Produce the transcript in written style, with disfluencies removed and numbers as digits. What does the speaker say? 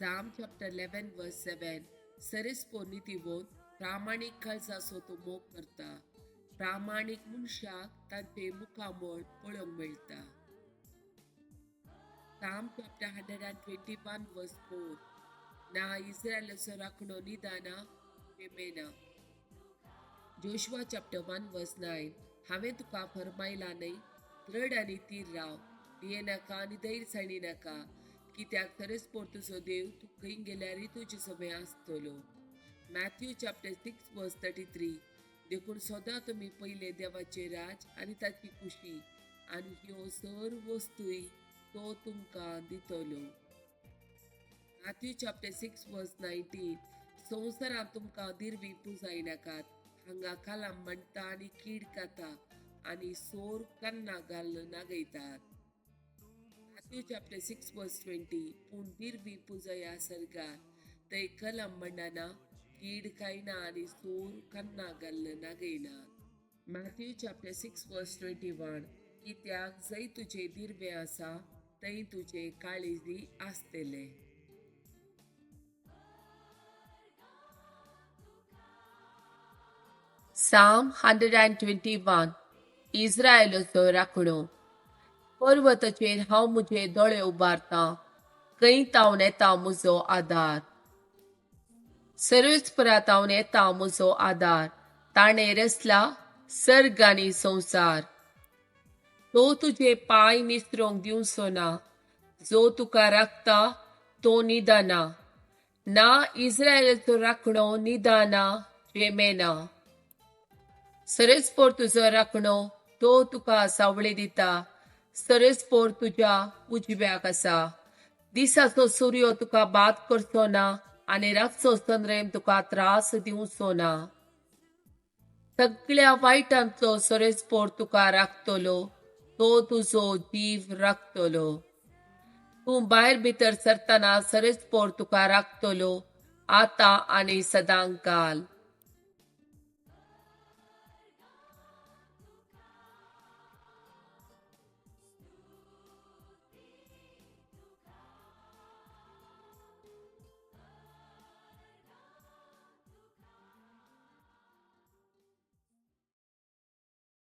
Psalm chapter 11 verse 7. सरेस्पो नितीवोन प्रामाणिक खर्चाचो तो मोग करता. प्रामाणिक मनशाक तांचे मुखामोल पळोवंक मेळटा. Psalm chapter 121 verse 4. Na Israelaचो राखणो निदाना वेमेना. Joshua chapter 1 verse 9. हांवें तुका फरमायला न्हय, दृढ आनी थीर राव, भियेनाका आनी धैर्यसाणी नाका, कित्याक सरेस्पोर तुजो देव तूं खंय गेल्यारय तुजे समें आसतलो. Matthew chapter 6 verse 33. देखून सदां तुमी पयले देवाचे राज आनी ताची खुशी, आनी ह्यो सर्व वस्तूय तो तुमकां दितलो. Matthew chapter 6 verse 19. संवसारांत तुमकां दिरवी पुजाय नाकात, हांगा खाला म्हणटा आनी कीड खाता, आनी सोर कन्ना घालून नागयतात. Matthew chapter 6 verse 20. पूण दिरवी पुजया सर्गार, थंय कलम म्हणना, कीड खायना आनी सोर कन्ना घालून नागयनात. Matthew chapter 6 verse 21. कित्याक जंय तुजे दिरवे आसा, थंय तुजे काळिजी आसतले. Psalm 121. इस्रायेलाचो राखणो. पर्वताचेर हांव म्हजे दोळे उबारतां, खंय तावन येता म्हजो आदार. सर्वेस्परांत हांव येता म्हजो आदार, ताणें रचला सर्ग आनी संवसार. तो तुजे पांय निसरूंक दिवचो ना, जो तुका राखता तो निदाना. ना इस्रायेलाचो राखणो निदाना वेमेना. सरेस्पोर तुजो राखणो, तो तुका सावळी दिता. सरेस्पोर तुज्या उजव्याक आसा. दिसाचो सूर्य तुका बाद करचो ना, आनी रातचो चंद्रेम तुका त्रास दिवचो ना. सगळ्या वायटांतलो सरेस्पोर तुका राखतलो, तो तुजो जीव राखतलो. तूं भायर भितर सरतना सरेस्पोर तुका राखतलो, आतां आनी सदांकाल.